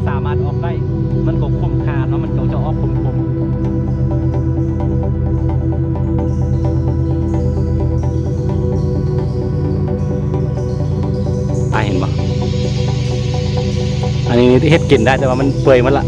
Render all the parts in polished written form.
สามารถออกได้มันก็คมคาเนาะมันก็จะออกคมเห็นปะอันนี้เฮ็ดกินได้แต่ว่ามันเปื่อยมันละ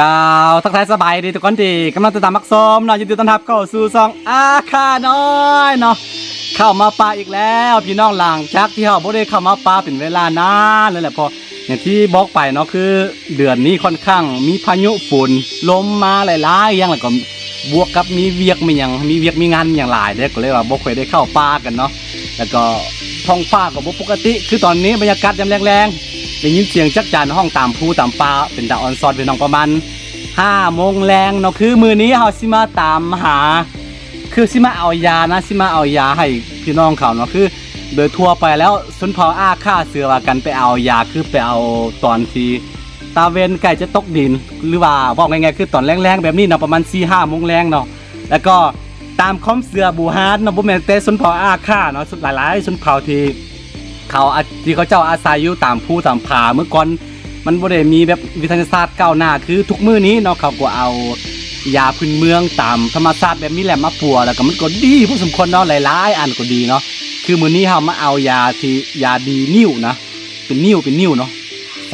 กาวทักทายสบายดีทุกคนที่กำลังติดตามมักส้มเนาะยินดีต้อนรับเข้าสู่ซองอาคาน้อยเนาะเข้ามาปลาอีกแล้วพี่น้องหลังจากที่เขาบ่ได้เข้ามาปลาเป็นเวลานานเลยแหละพออย่างที่บอกไปเนาะคือเดือนนี้ค่อนข้างมีพายุฝนลมมาหลายๆอย่างแล้วก็บวกกับมีเวียกมีงานอย่างหลายเด้ก็เลยว่าบ่ค่อยได้เข้าปลากันเนาะแล้วก็ท้องฟ้าก็บ่ปกติคือตอนนี้บรรยากาศยามแรงๆได้ยินเสียงจักจั่นห้องตามภูตามปลาเป็นตาออนซอนเป็นน้องประมาณ5 โมงแรงเนาะคือมือนี้เขาสิมาตามหาคือสิมาเอายานะสิมาเอายาให้พี่น้องเขาเนาะคือโดยทั่วไปแล้วสุนเผาอาค่าเสือว่ากันไปเอายาคือไปเอาตอนที่ตาเวนไก่จะตกดินหรือว่าบอกง่ายๆคือตอนแรงๆแบบนี้เนาะประมาณ4-5 โมงแรงเนาะแล้วก็ตามคอมเสือบูฮาร์ดเนาะบ่แม่นแต่สุนเผาอาค่าเนาะหลายๆสุนเผาที่เขาเจ้าอาศัยอยู่ตามภูตามผาเมื่อก่อนมันบ่ได้มีแบบวิทยาศาสตร์ก้าวหน้าคือทุกมื้อนี้เนาะเขาก็เอายาพื้นเมืองตามธรรมชาติแบบนี้แหละมาปัวแล้วก็มันก็ดีผู้สมควรเนาะหลายๆอันก็ดีเนาะคือมื้อนี้เฮามาเอายาที่ยาดีนิ้วนะเป็นนิ้วเนาะ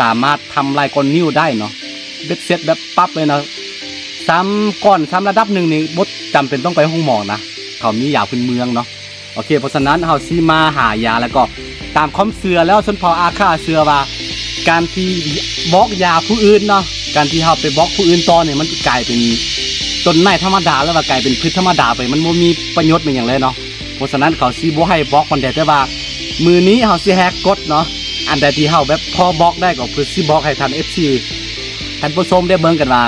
สามารถทำลายก้อนนิ้วได้เนาะเบ็ดเสร็จแบบปั๊บเลยเนาะซ้ำระดับหนึ่งนี่บ่จำเป็นต้องไปห้องหมอนะเขามียาพื้นเมืองเนาะโอเคเพราะฉะนั้นเฮาสิมาหายาแล้วก็ตามความเชื่อแล้วชนเผ่าอาคาเชื่อว่าการที่บล็อกยาผู้อื่นเนาะการที่เราไปบล็อกผู้อื่นต่อเนี่ยมันกลายเป็นต้นไม้ธรรมดาแล้วว่ากลายเป็นพืชธรรมดาไปมันไม่มีประโยชน์เป็นอย่างไรเนาะเพราะฉะนั้นเขาซีบ่ให้บล็อกมันแต่ว่ามือนี้เขาซีแฮกกดเนาะอันใดที่เขาแบบพอบล็อกได้ก็เพื่อซีบล็อกให้ทัน FC ท่านผู้ชมได้เบิ่งกันว่า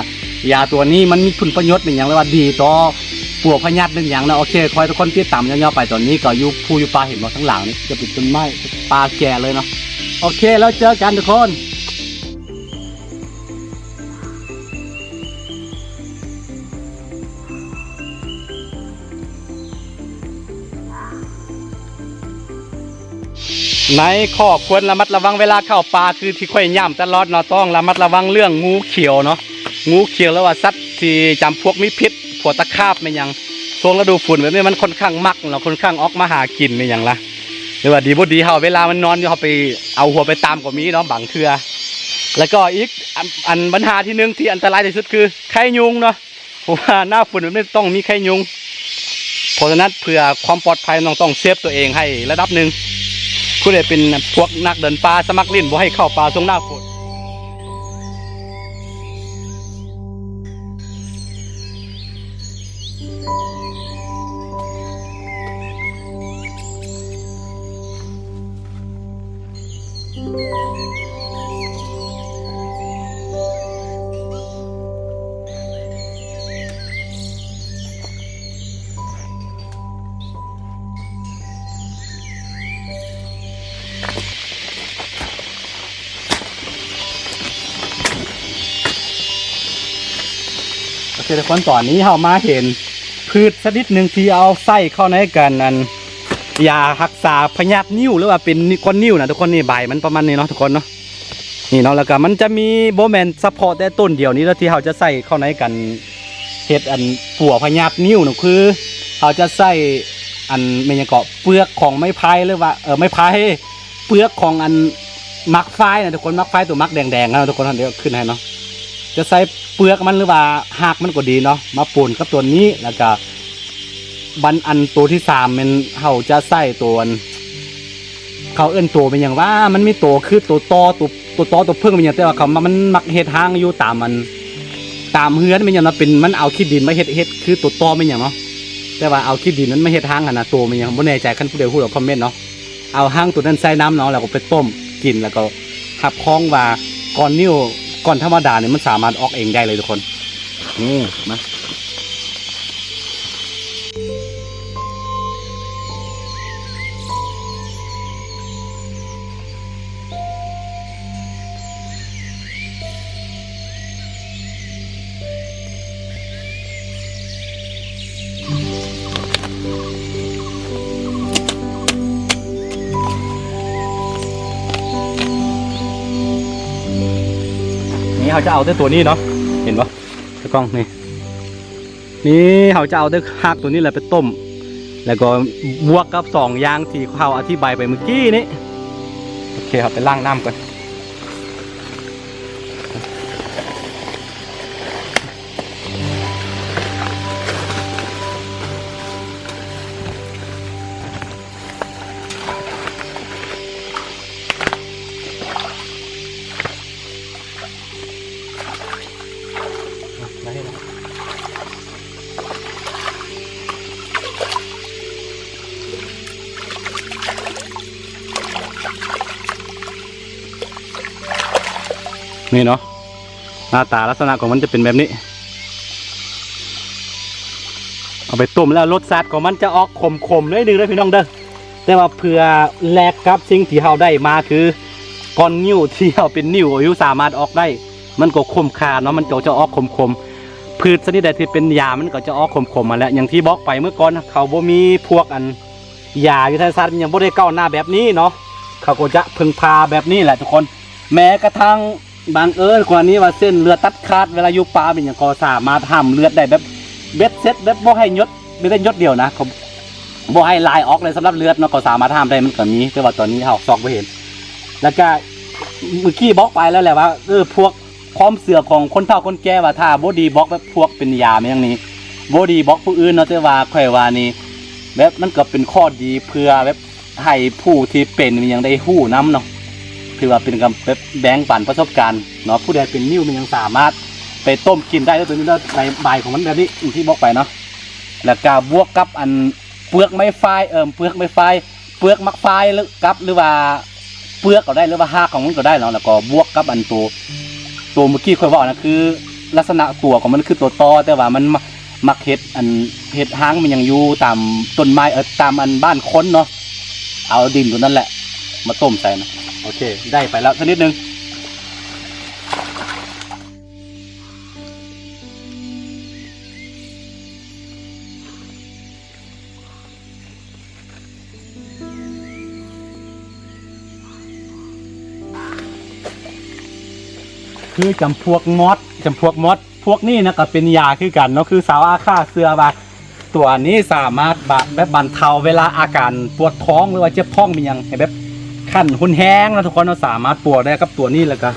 ยาตัวนี้มันมีคุณประโยชน์เป็นอย่างไรว่าดีต่อปวกพญาติเป็นอย่างนะโอเคคอยทุกคนติดตามย่อๆไปตอนนี้ก็อยู่ภูอยู่ปลาเห็นมาทั้งหลังนี่จะเป็นต้นไม้ปลาแก่เลยเนาะโอเคแล้วเจอกันทุกคนในข้อควรระมัดระวังเวลาเข้าป่าคือที่ค่อยย่ำตลอดเนาะต้องระมัดระวังเรื่องงูเขียวเนาะงูเขียวแล้วว่าสัตว์ที่จำพวกมีพิษพวกตะขาบไม่ยังช่วงฤดูฝนแบบนี้มันค่อนข้างมักเนาะค่อนข้างออกมาหากินไม่ยังละหรือว่าดีบ่ดีเฮาเวลามันนอนเขาไปเอาหัวไปตามก็มีเนาะบางเทื่อแล้วก็อีกอันปัญหาที่หนึ่งที่อันตรายที่สุดคือไข้ยุงเนาะเพราะว่าหน้าฝนแบบนี้ต้องมีไข้ยุงเพราะฉะนั้นเพื่อความปลอดภัยต้องเซฟตัวเองให้ระดับหนึ่งผู้ใดเป็นพวกนักเดินป่าสมัครเล่นบ่ให้เข้าป่าช่วงหน้าฝนโอเคทุกคนตอนนี้เรามาเห็นพืชชนิดหนึ่งที่เอาไส้เข้าในกันนั้นยารักษาพยาธินิ้วหรือว่าเป็นก้อนนิ้วนะทุกคนนี่ใบมันประมาณนี้เนาะทุกคนเนาะนี่เนาะแล้วก็มันจะมีโบแมนซัพพอร์ตแต่ต้นเดียวนี้แล้วที่เราจะใส่เข้าในกันเห็ดอันปัวพยาธินิ้วนะคือเราจะใส่อันไม่ยังเกาะเปลือกของไม้พายหรือว่าไม้พายเปลือกของอันมักไฟนะทุกคนมักไฟตัวมักแดงๆนะทุกคนเดี๋ยวขึ้นให้เนาะจะใส่เปลือกมันหรือว่าหักมันก็ดีเนาะมาป่นกับตัวนี้แล้วก็บันอันตัวที่3มันเขาจะใส่ตัวเขาเอื้นตัวเป็นอย่างว่ามันมีตัวคือตัวตอตัวเพิ่งเป็นอย่างแต่ว่าเขามันมักเห็ดทางอยู่ตามมันตามเฮือนเป็นอย่างนั้นเป็นมันเอาขี้ดินมาเห็ดคือตัวตอเป็นอย่างเนาะแต่ว่าเอาขี้ดินนั้นมาเห็ดทางนะตัวเป็นอย่างไม่แน่ใจขั้นผู้ใดพูดหรือคอมเมนต์เนาะเอาห้างตัวนั้นใส่น้ำเนาะแล้วก็ไปต้มกินแล้วก็ขับคล้องว่า ก้อนนิ้วก้อนธรรมดาเนี่ยมันสามารถออกเองได้เลยทุกคนนี่มาเขาจะเอาแต่ตัวนี้เนาะเห็นปะตะกล้องนี่เขาจะเอาแต่หักตัวนี้แหละไปต้มแล้วก็บวกกับ2อย่างที่เขาอธิบายไปเมื่อกี้นี้โอเคครับไปล้างน้ำก่อนนี่เนาะหน้าตาลักษณะของมันจะเป็นแบบนี้เอาไปต้มแล้วรสชาติของมันจะออกขมๆนิดนึงเลยพี่น้องเด้อแต่ว่าเพื่อแลกกับสิ่งที่เราได้มาคือก้อนนิ้วที่เราเป็นนิ้วอายุสามารถออกได้มันก็คมคาเนาะมันจะออกขมๆพืชชนิดใดที่เป็นยามันก็จะออกขมๆมาแล้วอย่างที่บอกไปเมื่อก่อนเขาบ่มีพวกยายุทธศาสตร์ยังบ่ได้ก้าวหน้าแบบนี้เนาะเขาก็จะพึ่งพาแบบนี้แหละทุกคนแม้กระทั่งบางกรณีว่าเส้นเลือดตัดขาดเวลาอยู่ป่าเป็นอย่างก็สามารถห้ามเลือดได้แบบเบ็ดเซ็ตแบบบ่ให้ยศไม่ได้ยศเดียวนะเขาบ่ให้ลายออกเลยสำหรับเลือดเนาะก็สามารถห้ามได้มันก็มีแต่ว่าตอนนี้เขาซอกไม่เห็นแล้วก็เมื่อกี้บอกไปแล้วแหละว่าพวกความเสื่อมของคนเฒ่าคนแก่ว่าถ้าบอดีบอกแบบพวกเป็นยาไม่อย่างนี้บอดีบอกผู้อื่นเนาะแต่ว่าค่อยว่านี่แบบมันก็เป็นข้อดีเพื่อแบบให้ผู้ที่เป็นอย่างได้หู้น้ำเนาะถือว่าเป็นการแบ่งปันประสบการณ์เนาะผู้ใดเป็นนิ้วมันยังสามารถไปต้มกินได้แล้วตัวนี้แล้วใบของมันแบบนี้ที่บอกไปเนาะแล้วก็บวกกับเปลือกไม้ไฟเปลือกไม้ไฟเปลือกมักไฟหรือกับหรือว่าเปลือกก็ได้หรือว่าหากของมันก็ได้เนาะแล้วก็บวกกับตัวเมื่อกี้ค่อยบอกนะคือลักษณะตัวของมันคือตัวตอแต่ว่ามันมักเห็ดหางมันยังอยู่ตามต้นไม้ตามบ้านค้นเนาะเอาดินตัวนั้นแหละมาต้มใส่นะโอเคได้ไปแล้วสักนิดนึงคือจำพวกมอดพวกนี้นะก็เป็นยาคือกันเนาะคือสาวอาฆาเสือว่าตัวนี้สามารถแบบบรรเทาเวลาอาการปวดท้องหรือว่าเจ็บท้องมีอย่างแบบขั้นหุ่นแห้งนะทุกคนเราสามารถปวดได้กับตัวนี้แล้วก็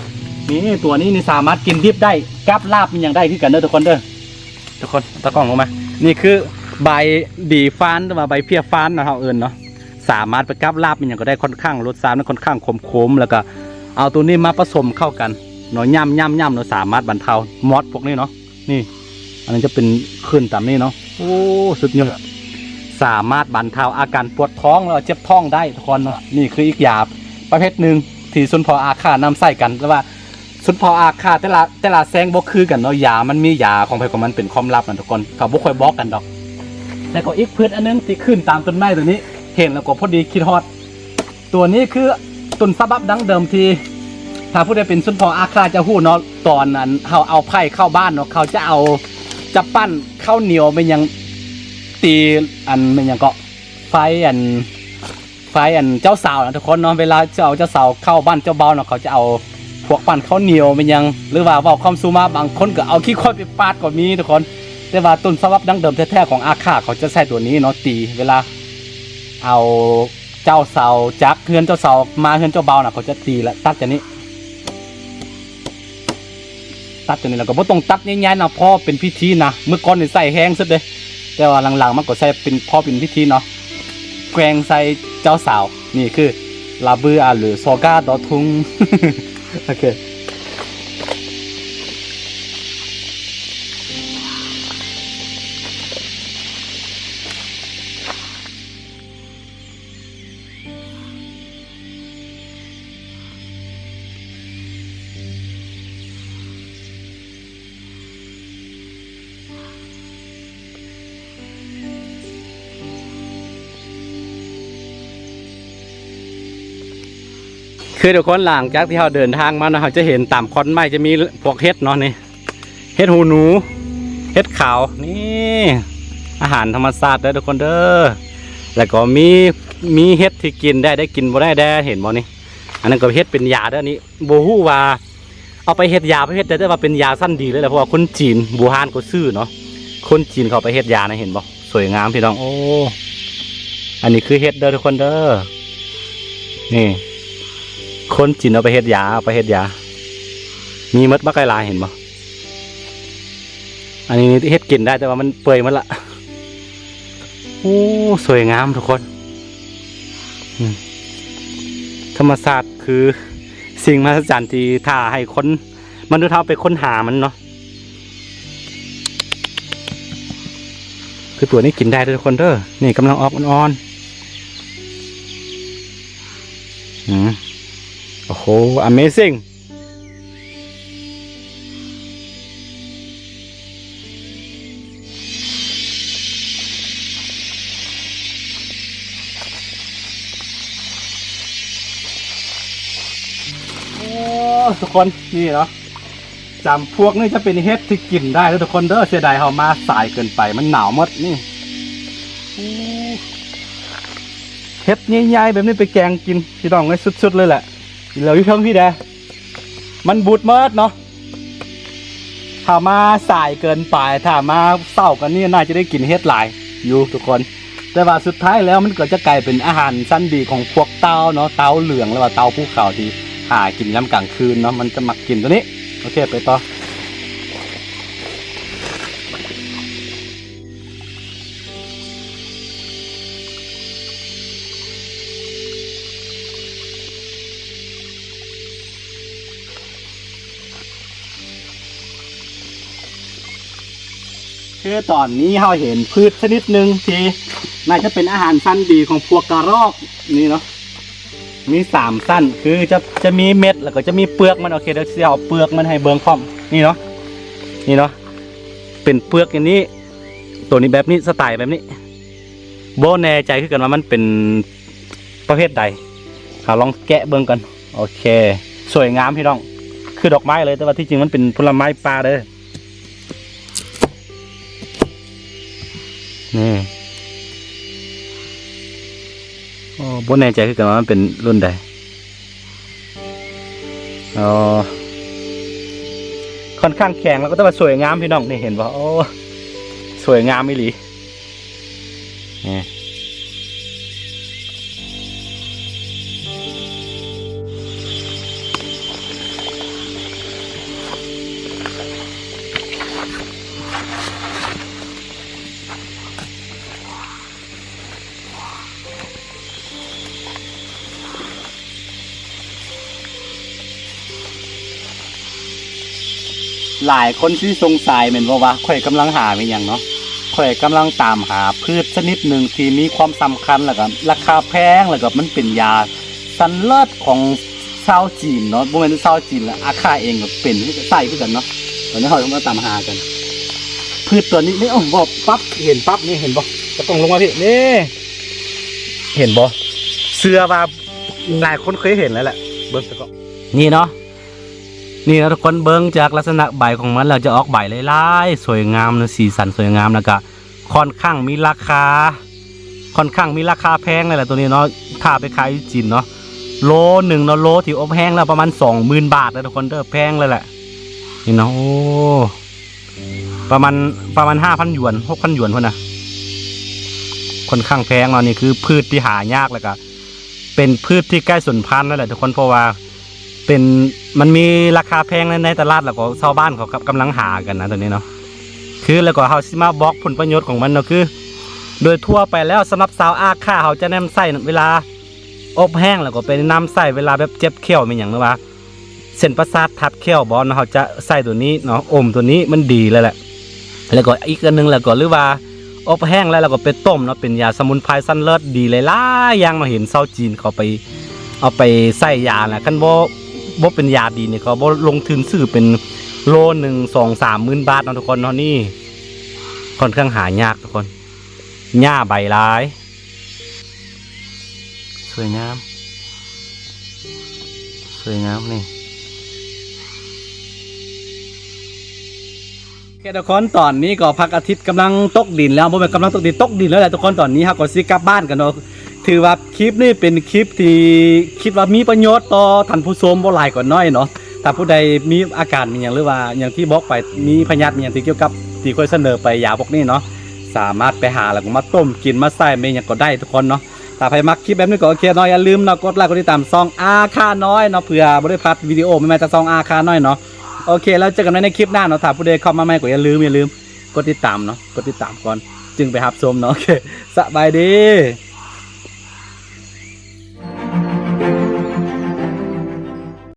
นี่ตัวนี้นี่สามารถกินดิบได้กับลาบมีอย่างได้ที่กันเด้อทุกคนตะกล้องลงมานี่คือใบดีฟ้านหรือว่าใบเพี้ยฟ้านนะเขาเอิญเนาะสามารถไปกับลาบมีอย่างก็ได้ค่อนข้างรสชาติค่อนข้างขมแล้วก็เอาตัวนี้มาผสมเข้ากันเนาะย่ำเราสามารถบรรเทามอดพวกนี้เนาะนี่อันนี้จะเป็นขึ้นตามนี้เนาะโอ้สุดยอดสามารถบรรเทาอาการปวดท้องแล้วเจ็บท้องได้ทุกคนเนาะนี่คืออีกยาประเภทหนึ่งที่สุนทรอาฆานำใส่กันแต่ว่าสุนทรอาฆาแต่ละแซงบ่คือกันเนาะยามันมียาของใครของมันเป็นความลับนะทุกคนเขาบ่ค่อยบอกกันดอกแต่ก็อีกพืชอันนึงที่ขึ้นตามต้นไม้ตัวนี้เห็นแล้วก็พอดีคิดฮอดตัวนี้คือต้นฉบับดั้งเดิมที่ถ้าผู้ใดเป็นสุนทรอาฆาจะหู้เนาะตอนนั้นเขาเอาไผ่เข้าบ้านเนาะเขาจะปั้นข้าวเหนียวเป็นยังตีเป็นยังก็ไฟเจ้าสาวนะทุกคนเนาะเวลาเจ้าสาวเข้าบ้านเจ้าเบาเนาะเขาจะเอาพวกปั้นข้าวเหนียวเป็นยังหรือว่าความซูมาบางคนก็เอาขี้ข้อยไปปาดก็มีทุกคนแต่ว่าต้นฉบับดั้งเดิมแท้ๆของอาฆาเขาจะใช้ตัวนี้เนาะตีเวลาเอาเจ้าสาวจักเฮือนเจ้าสาวมาเฮือนเจ้าเบาเนาะเขาจะตีและตัดอย่างนี้ตัดตัวนี้แล้วก็บ่ต้องตัดง่ายๆนะพ่อเป็นพิธีนะเมื่อก่อนนี่ใส่แห้งสุดเลยแต่ว่าหลังๆมันก็ใส่เป็นพ่อเป็นพิธีเนาะแกงใส่เจ้าสาวนี่คือลาบือหรือโซกาดอทุง โอเค คือทุกคนหลังจากที่เราเดินทางมาเนาะเราจะเห็นตามคอนไม้จะมีพวกเห็ดเนาะนี่เห็ดหูหนูเห็ดขาวนี่อาหารธรรมชาติเด้อทุกคนเด้อแล้วก็มีเห็ดที่กินได้กินบ่ได้เห็นบ่นี่อันนั้นก็เห็ดเป็นยาเด้อนี่บ่ฮู้ว่าเอาไปเห็ดยาไปเห็ดได้ว่าเป็นยาสั้นดีเลยแหละเพราะว่าคนจีนบูฮานก็ซื้อเนาะคนจีนเขาไปเห็ดยานะเห็นบ่สวยงามพี่น้องโอ้อันนี้คือเห็ดเด้อทุกคนเด้อนี่คนจีนเอาไปเฮ็ดยามีมดมะไก่ลายเห็นบ่อันนี้เฮ็ดกินได้แต่ว่ามันเปื่อยหมดละโอ้สวยงามทุกคนธรรมศาสตร์คือสิ่งมหัศจรรย์ที่ถ้าให้คนมนุษย์เราไปค้นหามันเนาะคือตัวนี้กินได้ทุกคนเด้อนี่กำลังออกอ่อนโอ้โห amazing โอ้ทุกคนนี่เนาะจำพวกนี้จะเป็นเห็ดที่กินได้แล้วทุกคนเด้อเสียดายเขามาสายเกินไปมันหนาวหมดนี่เห็ดใหญ่ๆแบบนี้ไปแกงกินพี่ต้องให้สุดๆเลยแหละเหลืออยู่เพิ่งพี่แดมันบูดเมิดเนาะถ้ามาสายเกินไปถ้ามาเศร้ากันนี่น่าจะได้กินเห็ดหลายอยู่ทุกคนแต่ว่าสุดท้ายแล้วมันก็จะกลายเป็นอาหารชั้นดีของพวกเต่าเนาะเต่าเหลืองหรือว่าเต่าภูเขาที่หากินยามกลางคืนเนาะมันจะมักกินตัวนี้โอเคไปต่อคือตอนนี้เราเห็นพืชชนิดหนึ่งที่น่าจะเป็นอาหารสั้นดีของพวกกระรอกนี่เนาะมี3สั้นคือจะมีเม็ดแล้วก็จะมีเปลือกมันโอเคเดี๋ยวจะเอาเปลือกมันให้เบิ่งพร้อมนี่เนาะเป็นเปลือกอย่างนี้ตัวนี้แบบนี้สไตล์แบบนี้โบแน่ใจคือกันว่ามันเป็นประเภทใดลองแกะเบิ่งกันโอเคสวยงามพี่น้องคือดอกไม้เลยแต่ว่าที่จริงมันเป็นผลไม้ป่าเด้อนี่โอ้บนแน่ใจคือกันว่ามันเป็นรุ่นใดอ๋อค่อนข้างแข็งแล้วก็ต้องมาสวยงามพี่น้องนี่เห็นป่ะโอ้สวยงามไม่หลีนี่หลายคนที่สงสัยเหมือนว่าข่อยกำลังหาเป็นอย่างเนาะข่อยกำลังตามหาพืชชนิดหนึ่งที่มีความสำคัญแล้วก็ราคาแพงแล้วก็มันเป็นยาสันเลิศของชาวจีนเนาะบ่แม่นชาวจีนและอาคาเองก็เป็นใส่คือกันเนาะตอนนี้เราต้องมาตามหากันพืชตัวนี้นี่บอกปั๊บเห็นปั๊บนี่เห็นบ่ก็ต้องลงมาพี่นี่เห็นบ่เสื้อว่าหลายคนเคยเห็นแล้วแหละเบิ่งซะก่อนนี่เนาะนี่นะทุกคนเบิ้งจากลักษณะใบของมันเราจะออกใบลายๆสวยงามนะสีสันสวยงามแล้วก็ค่อนข้างมีราคาแพงเลยแหละตัวนี้เนาะถ้าไปขายจีนเนาะโลหนึ่งเนาะโลที่อบแห้งแล้วประมาณ20,000 บาทนะทุกคนเด้อแพงเลยแหละนี่เนาะโอ้ประมาณ5,000 หยวน6,000 หยวนพอนะค่อนข้างแพงเนาะนี่คือพืชที่หายากแล้วก็เป็นพืชที่ใกล้สูญพันธุ์นั่นแหละทุกคนเพราะว่ามันมีราคาแพงในตลาดแล้วก็ชาวบ้านเขากำลังหากันนะตัวนี้เนาะคือแล้วก็เขาสิมาบอกผลประโยชน์ของมันเนาะคือโดยทั่วไปแล้วสำหรับสาวอาค่าเขาจะนำใส่เวลาอบแห้งแล้วก็เป็นน้ำใส่เวลาแบบเจ็บเขี้ยวเป็นอย่างนึงว่าเส้นประสาททับเขี้ยวบอลเขาจะใส่ตัวนี้เนาะอมตัวนี้มันดีเลยแหละแล้วก็อีกอันนึงแล้วก็หรือว่าอบแห้งแล้วเราก็ไปต้มเนาะเป็นยาสมุนไพรสั้นเลิศดีเลยล่ะยังมาเห็นชาวจีนเขาไปเอาไปใส่ยาแหละกันบ่เป็นยาดีเนี่ยเขาบ่ลงทุนซื้อเป็นโล1-2-3 หมื่น บาทนะทุกคนเนาะนี่ค่อนข้างหายากทุกคนหญ้าใบร้ายสวยงาม สวยงามนี่โอเคทุกคนตอนนี้ก็พักอาทิตย์กำลังตกดินแล้วบ่แม่นกำลังตกดินแล้วแหละทุกคนตอนนี้ครับก็สิกลับบ้านกันเนาะถือว่าคลิปนี้เป็นคลิปที่คิดว่ามีประโยชน์ต่อท่านผู้ชมบ่หลายกว่าน้อยเนาะถ้าผู้ใดมีอาการมีอย่างหรือว่าอย่างที่บอกไปมีพยาธิมีอย่างที่เกี่ยวกับที่เคยเสนอไปยาพวกนี้เนาะสามารถไปหาแล้วก็มาต้มกินมาใส่ไม่อย่างก็ได้ทุกคนเนาะถ้าใครมักคลิปแบบนี้ก็โอเคเนาะอย่าลืมเนาะกดไลค์กดติดตามซองอาคาน้อยเนาะเผื่อบริพัตรวิดีโอไม่มาจากซองอาคาน้อยเนาะโอเคแล้วเจอกันในคลิปหน้าเนาะถ้าผู้ใดเข้ามาใหม่ก็อย่าลืมกดติดตามเนาะกดติดตามก่อนจึงไปรับชมเนาะโอเคสบายดี